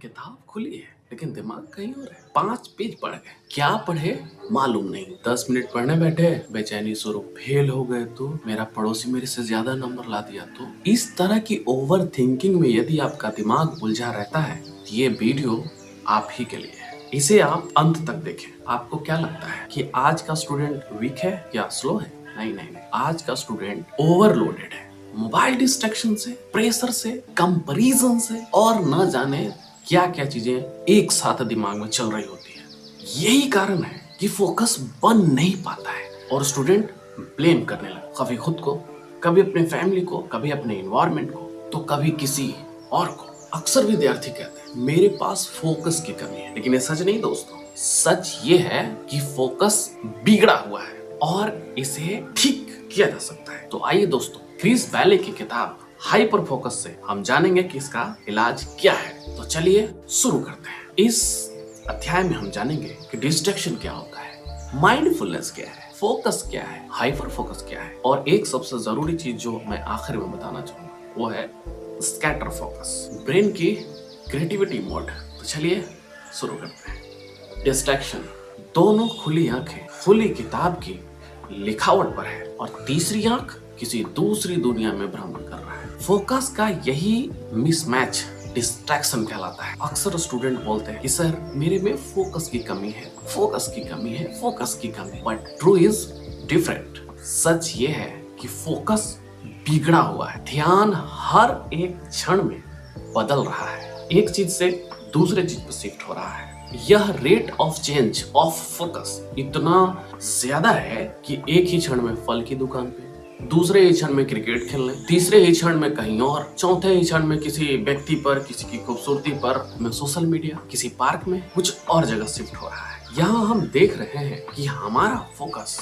किताब खुली है लेकिन दिमाग कहीं और है। 5 पेज पढ़ गए, क्या पढ़े मालूम नहीं। 10 मिनट पढ़ने बैठे, बेचैनी शुरू, फेल हो गए तो, मेरा पड़ोसी मेरे से ज्यादा नंबर ला दिया तो। इस तरह की ओवर थिंकिंग में यदि आपका दिमाग उलझा रहता है तो ये वीडियो आप ही के लिए है। इसे आप अंत तक देखें। आपको क्या लगता है कि आज का स्टूडेंट वीक है या स्लो है? नहीं नहीं नहीं, आज का स्टूडेंट ओवरलोडेड है। मोबाइल डिस्ट्रैक्शन से, प्रेशर से, कंपैरिजन से और न जाने क्या क्या चीजें एक साथ दिमाग में चल रही होती है। यही कारण है कि फोकस बन नहीं पाता है और स्टूडेंट ब्लेम करने लगता, कभी खुद को, कभी अपने फैमिली को, कभी अपने एनवायरनमेंट को, तो कभी किसी और को। अक्सर विद्यार्थी कहते हैं मेरे पास फोकस की कमी है, लेकिन ये सच नहीं दोस्तों। सच ये है कि फोकस बिगड़ा हुआ है और इसे ठीक किया जा सकता है। तो आइए दोस्तों, क्रिस बैले की किताब हाइपर फोकस से हम जानेंगे कि इसका इलाज क्या है। तो चलिए शुरू करते हैं। इस अध्याय में हम जानेंगे कि डिस्ट्रैक्शन क्या होता है, माइंडफुलनेस क्या है, फोकस क्या है, हाइपर फोकस क्या है, और एक सबसे जरूरी चीज जो मैं आखिर में बताना चाहूंगा वो है स्कैटर फोकस, ब्रेन की क्रिएटिविटी मोड। तो चलिए शुरू करते हैं। डिस्ट्रैक्शन, दोनों खुली आंखें खुली किताब की लिखावट पर है और तीसरी आंख किसी दूसरी दुनिया में भ्रमण कर रहा है। फोकस का यही मिसमैच डिस्ट्रैक्शन कहलाता है। अक्सर स्टूडेंट बोलते हैं कि सर मेरे में फोकस की कमी है, फोकस की कमी है, फोकस की कमी। But true is different. सच ये है कि फोकस बिगड़ा हुआ है। ध्यान हर एक क्षण में बदल रहा है, एक चीज से दूसरे चीज पर शिफ्ट हो रहा है। यह rate of change of focus इतना ज्यादा है कि एक ही क्षण में फल की दुकान पे, दूसरे ही क्षण में क्रिकेट खेलने, तीसरे ही क्षण में कहीं और, चौथे ही क्षण में किसी व्यक्ति पर, किसी की खूबसूरती पर, में सोशल मीडिया, किसी पार्क में, कुछ और जगह शिफ्ट हो रहा है। यहाँ हम देख रहे हैं कि हमारा फोकस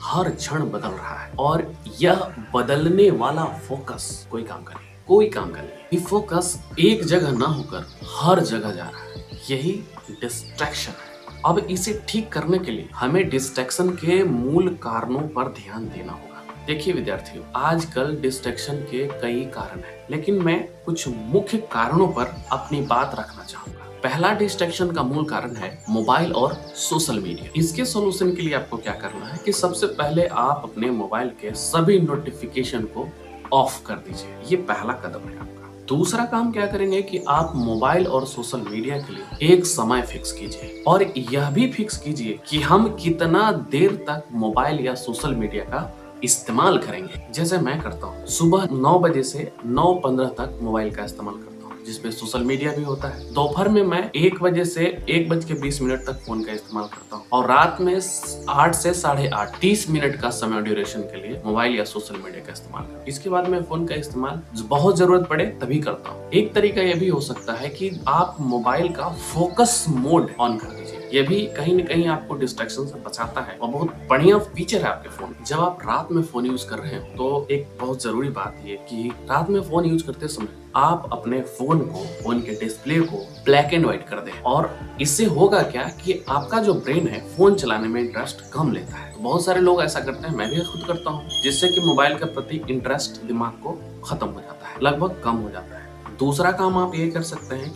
हर क्षण बदल रहा है और यह बदलने वाला फोकस कोई काम करे, कोई काम करे। ये फोकस एक जगह ना होकर हर जगह जा रहा है, यही डिस्ट्रैक्शन है। अब इसे ठीक करने के लिए हमें डिस्ट्रैक्शन के मूल कारणों पर ध्यान देना होगा। देखिए विद्यार्थियों, आजकल डिस्ट्रैक्शन के कई कारण हैं, लेकिन मैं कुछ मुख्य कारणों पर अपनी बात रखना चाहूंगा। पहला डिस्ट्रैक्शन का मूल कारण है मोबाइल और सोशल मीडिया। इसके सॉल्यूशन के लिए आपको क्या करना है कि सबसे पहले आप अपने मोबाइल के सभी नोटिफिकेशन को ऑफ कर दीजिए। ये पहला कदम है आपका। दूसरा काम क्या करेंगे कि आप मोबाइल और सोशल मीडिया के लिए एक समय फिक्स कीजिए और यह भी फिक्स कीजिए कि हम कितना देर तक मोबाइल या सोशल मीडिया का इस्तेमाल करेंगे। जैसे मैं करता हूँ, सुबह 9 बजे से 9:15 तक मोबाइल का इस्तेमाल करता हूँ, जिसमें सोशल मीडिया भी होता है। दोपहर में मैं 1 बजे से 1:20 तक फोन का इस्तेमाल करता हूँ और रात में 8 से 8:30 30 मिनट का समय ड्यूरेशन के लिए मोबाइल या सोशल मीडिया का इस्तेमाल करता हूँ। इसके बाद मैं फोन का इस्तेमाल बहुत जरूरत पड़े तभी करता हूँ। एक तरीका यह भी हो सकता है कि आप मोबाइल का फोकस मोड ऑन कर दीजिए। ये भी कहीं न कहीं आपको डिस्ट्रैक्शन से बचाता है और बहुत बढ़िया फीचर है आपके फोन। जब आप रात में फोन यूज कर रहे हो तो एक बहुत जरूरी बात ये कि रात में फोन यूज करते समय आप अपने फोन को, फोन के डिस्प्ले को ब्लैक एंड व्हाइट कर दें। और इससे होगा क्या कि आपका जो ब्रेन है फोन चलाने में इंटरेस्ट कम लेता है। तो बहुत सारे लोग ऐसा करते हैं, मैं भी खुद करता हूँ, जिससे कि मोबाइल के प्रति इंटरेस्ट दिमाग को खत्म हो जाता है, लगभग कम हो जाता है। दूसरा काम आप ये कर सकते हैं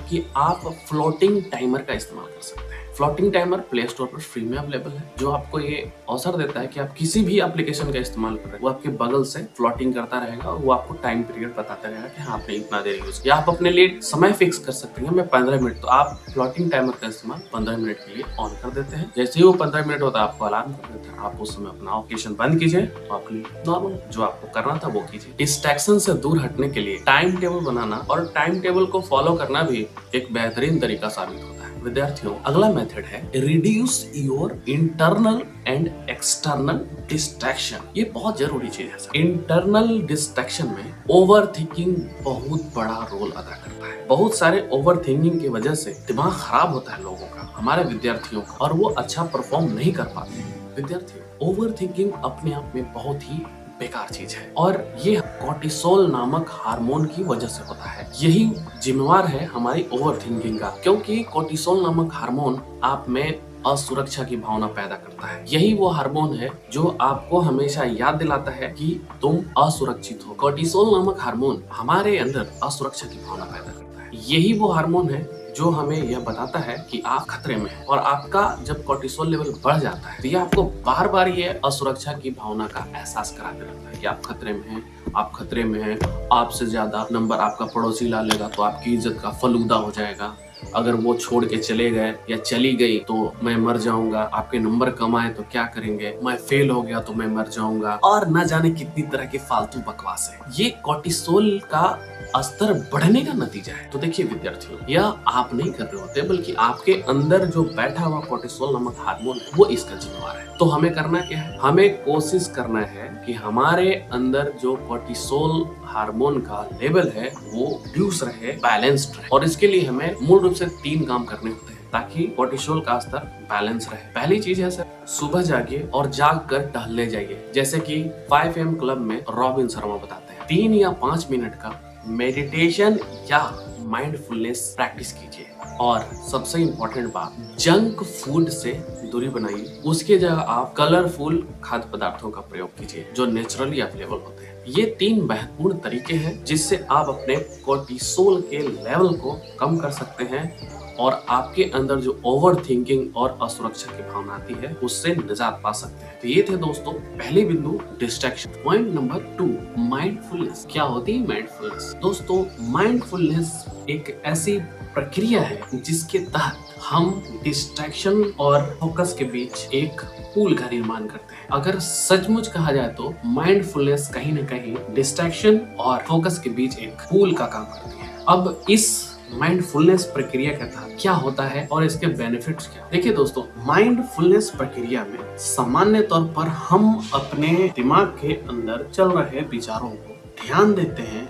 कि आप फ्लोटिंग टाइमर का इस्तेमाल कर सकते हैं। फ्लोटिंग टाइमर प्ले स्टोर पर फ्री में अवेलेबल है, जो आपको ये अवसर देता है कि आप किसी भी एप्लीकेशन का इस्तेमाल कर रहे हैं, वो आपके बगल से फ्लोटिंग करता रहेगा और वो आपको टाइम पीरियड बताता रहेगा कि हाँ आपने इतना देर यूज किया। आप अपने लिए समय फिक्स कर सकते हैं, मैं 15 मिनट, तो आप फ्लोटिंग टाइमर का इस्तेमाल 15 मिनट के लिए ऑन कर देते हैं। जैसे ही वो 15 मिनट होता है आपको अलार्म कर देता है, आप उस समय अपना ऑकेशन बंद कीजिए और अपनी नॉर्मल जो आपको करना था वो कीजिए। डिस्ट्रैक्शन से दूर हटने के लिए टाइम टेबल बनाना और टाइम टेबल को फॉलो करना भी एक बेहतरीन तरीका साबित होता है। विद्यार्थियों, अगला मेथड है reduce your internal and external distraction. ये बहुत जरूरी चीज है। इंटरनल डिस्ट्रैक्शन में ओवर थिंकिंग बहुत बड़ा रोल अदा करता है। बहुत सारे ओवर थिंकिंग की वजह से दिमाग खराब होता है लोगों का, हमारे विद्यार्थियों का, और वो अच्छा परफॉर्म नहीं कर पाते। विद्यार्थियों, ओवर थिंकिंग अपने आप में बहुत ही बेकार चीज है और ये कोर्टिसोल नामक हार्मोन की वजह से होता है। यही जिम्मेवार है हमारी ओवर थिंकिंग का, क्योंकि कोर्टिसोल नामक हार्मोन आप में असुरक्षा की भावना पैदा करता है। यही वो हार्मोन है जो आपको हमेशा याद दिलाता है कि तुम असुरक्षित हो। कोर्टिसोल नामक हार्मोन हमारे अंदर असुरक्षा की भावना पैदा करता है। यही वो हार्मोन है जो हमें यह बताता है कि आप खतरे में हैं। और आपका जब कोर्टिसोल लेवल बढ़ जाता है तो ये आपको बार बार ये असुरक्षा की भावना का एहसास कराते रहता है कि आप खतरे में हैं, आप खतरे में हैं। आपसे ज्यादा नंबर आपका पड़ोसी ला लेगा तो आपकी इज्जत का फलूदा हो जाएगा। अगर वो छोड़ के चले गए या चली गई तो मैं मर जाऊंगा। आपके नंबर कम आए तो क्या करेंगे, मैं फेल हो गया तो मैं मर जाऊंगा, और न जाने कितनी तरह की फालतू बकवास है। ये कोर्टिसोल का स्तर बढ़ने का नतीजा है। तो देखिए विद्यार्थियों, यह आप नहीं कर रहे होते बल्कि आपके अंदर जो बैठा हुआ कोर्टिसोल नामक हार्मोन है वो इसका जिम्मेवार है। तो हमें करना क्या है, हमें कोशिश करना है कि हमारे अंदर जो कोर्टिसोल हार्मोन का लेवल है वो रिड्यूस रहे, बैलेंस्ड रहे। और इसके लिए हमें मूल रूप से 3 काम करने होते हैं ताकि कोर्टिसोल का स्तर बैलेंस रहे। पहली चीज है सर, सुबह जागिए और जाग कर टहलने जाइए। जैसे कि 5 AM क्लब में रॉबिन शर्मा बताते हैं, 3 या 5 मिनट का मेडिटेशन या माइंडफुलनेस प्रैक्टिस कीजिए। और सबसे इम्पोर्टेंट बात, जंक फूड से दूरी बनाइए। उसके जगह आप कलरफुल खाद्य पदार्थों का प्रयोग कीजिए जो नेचुरली अवेलेबल होते हैं। ये 3 महत्वपूर्ण तरीके हैं जिससे आप अपने कोर्टिसोल के लेवल को कम कर सकते हैं और आपके अंदर जो ओवर थिंकिंग और असुरक्षा की भावना आती है उससे निजात पा सकते हैं। तो ये थे दोस्तों पहले बिंदु, डिस्ट्रैक्शन। Point number 2, mindfulness. क्या होती है माइंडफुलनेस? दोस्तों माइंडफुलनेस एक ऐसी प्रक्रिया है जिसके तहत हम डिस्ट्रैक्शन और फोकस के बीच एक पुल का निर्माण करते हैं। अगर सचमुच कहा जाए तो माइंडफुलनेस कहीं न कहीं डिस्ट्रैक्शन और फोकस के बीच एक पुल का काम करती है। अब इस माइंडफुलनेस प्रक्रिया के तहत क्या होता है और इसके बेनिफिट्स क्या? देखिए दोस्तों, माइंडफुलनेस प्रक्रिया में सामान्य तौर पर हम अपने दिमाग के अंदर चल रहे विचारों को ध्यान देते हैं,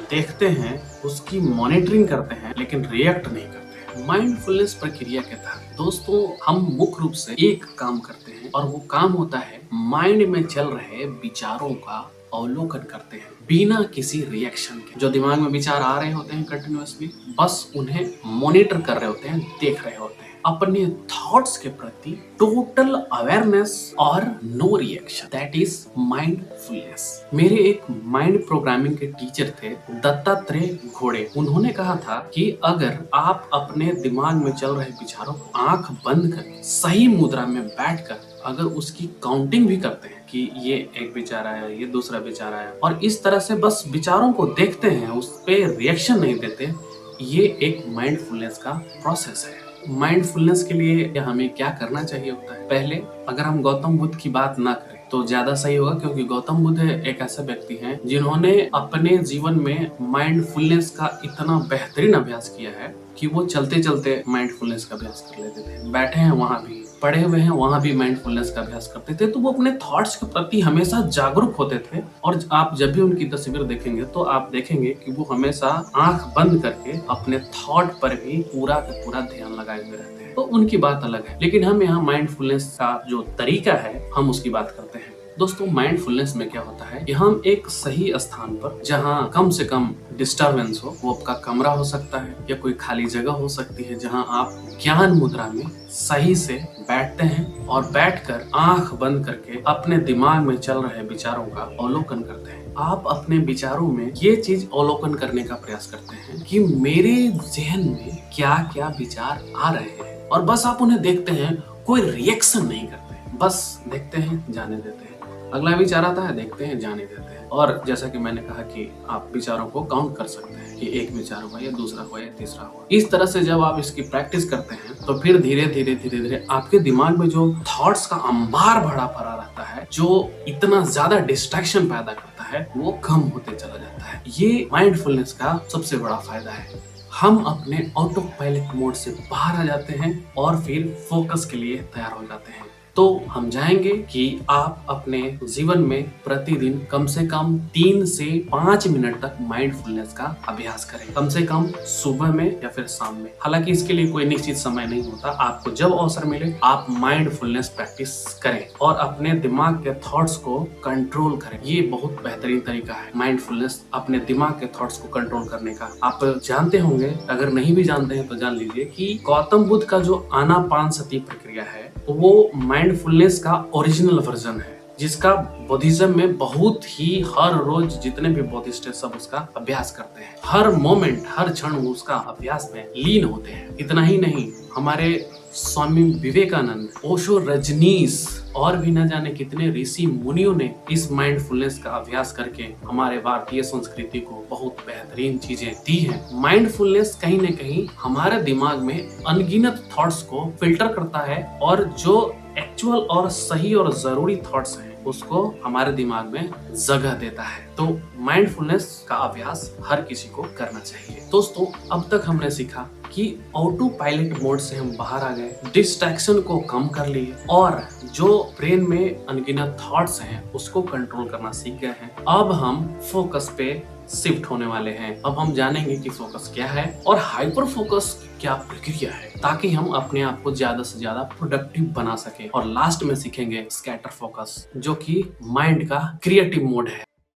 देखते हैं, उसकी मॉनिटरिंग करते हैं, लेकिन रिएक्ट नहीं करते। माइंडफुलनेस प्रक्रिया के तहत दोस्तों हम मुख्य रूप से एक काम करते हैं और वो काम होता है माइंड में चल रहे विचारों का अवलोकन करते हैं बिना किसी रिएक्शन के। जो दिमाग में विचार आ रहे होते हैं कंटिन्यूअसली, बस उन्हें मॉनिटर कर रहे होते हैं, देख रहे होते हैं। अपने थॉट्स के प्रति टोटल अवेयरनेस और no reaction, that is mindfulness. मेरे एक माइंड प्रोग्रामिंग के टीचर थे दत्तात्रेय घोड़े। उन्होंने कहा था कि अगर आप अपने दिमाग में चल रहे विचारों को आंख बंद कर सही मुद्रा में बैठकर अगर उसकी काउंटिंग भी करते हैं कि ये एक विचार आया, ये दूसरा विचार आया, और इस तरह से बस विचारों को देखते हैं, उस पे रिएक्शन नहीं देते, ये एक माइंडफुलनेस का प्रोसेस है। माइंडफुलनेस के लिए हमें क्या करना चाहिए होता है? पहले अगर हम गौतम बुद्ध की बात ना करें तो ज्यादा सही होगा, क्योंकि गौतम बुद्ध एक ऐसे व्यक्ति हैं जिन्होंने अपने जीवन में माइंडफुलनेस का इतना बेहतरीन अभ्यास किया है कि वो चलते चलते माइंडफुलनेस का अभ्यास कर लेते थे, बैठे हैं वहां भी, पढ़े हुए हैं वहां भी माइंडफुलनेस का अभ्यास करते थे। तो वो अपने थॉट्स के प्रति हमेशा जागरूक होते थे। और आप जब भी उनकी तस्वीर देखेंगे तो आप देखेंगे कि वो हमेशा आंख बंद करके अपने थॉट पर भी पूरा का पूरा ध्यान लगाए हुए रहते हैं। तो उनकी बात अलग है, लेकिन हम यहाँ माइंडफुलनेस का जो तरीका है हम उसकी बात करते हैं। दोस्तों माइंडफुलनेस में क्या होता है कि हम एक सही स्थान पर, जहाँ कम से कम डिस्टरबेंस हो, वो आपका कमरा हो सकता है या कोई खाली जगह हो सकती है, जहाँ आप ज्ञान मुद्रा में सही से बैठते हैं और बैठकर आंख बंद करके अपने दिमाग में चल रहे विचारों का अवलोकन करते हैं। आप अपने विचारों में ये चीज अवलोकन करने का प्रयास करते हैं कि मेरे जहन में क्या क्या विचार आ रहे हैं, और बस आप उन्हें देखते हैं, कोई रिएक्शन नहीं करते, बस देखते हैं, जाने देते हैं। अगला विचार आता है, देखते हैं, जाने देते हैं। और जैसा कि मैंने कहा कि आप विचारों को काउंट कर सकते हैं कि एक विचार हुआ या दूसरा हुआ या तीसरा हुआ। इस तरह से जब आप इसकी प्रैक्टिस करते हैं तो फिर धीरे धीरे आपके दिमाग में जो थॉट्स का अंबार भरा पड़ा रहता है, जो इतना ज्यादा डिस्ट्रैक्शन पैदा करता है, वो कम होते चला जाता है। ये माइंडफुलनेस का सबसे बड़ा फायदा है। हम अपने ऑटो पायलट मोड से बाहर आ जाते हैं और फिर फोकस के लिए तैयार हो जाते हैं। तो हम जाएंगे कि आप अपने जीवन में प्रतिदिन कम से कम 3 से 5 मिनट तक माइंडफुलनेस का अभ्यास करें, कम से कम सुबह में या फिर शाम में। हालांकि इसके लिए कोई निश्चित समय नहीं होता, आपको जब अवसर मिले आप माइंडफुलनेस प्रैक्टिस करें और अपने दिमाग के थॉट्स को कंट्रोल करें। ये बहुत बेहतरीन तरीका है माइंडफुलनेस अपने दिमाग के थॉट्स को कंट्रोल करने का। आप जानते होंगे, अगर नहीं भी जानते हैं तो जान लीजिए कि गौतम बुद्ध का जो आनापानसति प्रक्रिया है वो माइंडफुलनेस का ओरिजिनल वर्जन है, जिसका बुद्धिज्म में बहुत ही हर रोज जितने भी बुद्धिस्ट है सब उसका अभ्यास करते हैं। हर मोमेंट हर क्षण उसका अभ्यास में लीन होते हैं। इतना ही नहीं, हमारे स्वामी विवेकानंद, ओशो, रजनीश और भी न जाने कितने ऋषि मुनियों ने इस माइंडफुलनेस का अभ्यास करके हमारे भारतीय संस्कृति को बहुत बेहतरीन चीजें दी हैं। माइंडफुलनेस कहीं न कहीं हमारे दिमाग में अनगिनत थॉट्स को फिल्टर करता है और जो एक्चुअल और सही और जरूरी थॉट्स हैं उसको हमारे दिमाग में जगह देता है। तो माइंडफुलनेस का अभ्यास हर किसी को करना चाहिए। दोस्तों, अब तक हमने सीखा कि ऑटो पायलट मोड से हम बाहर आ गए, डिस्ट्रैक्शन को कम कर लिए और जो ब्रेन में अनगिनत थॉट्स हैं उसको कंट्रोल करना सीख गए हैं। अब हम फोकस पे शिफ्ट होने वाले हैं। अब हम जानेंगे कि फोकस क्या है और हाइपर फोकस क्या प्रक्रिया है, ताकि हम अपने आप को ज्यादा से ज्यादा प्रोडक्टिव बना सके। और लास्ट में सीखेंगे स्कैटर फोकस, जो कि माइंड का क्रिएटिव मोड है।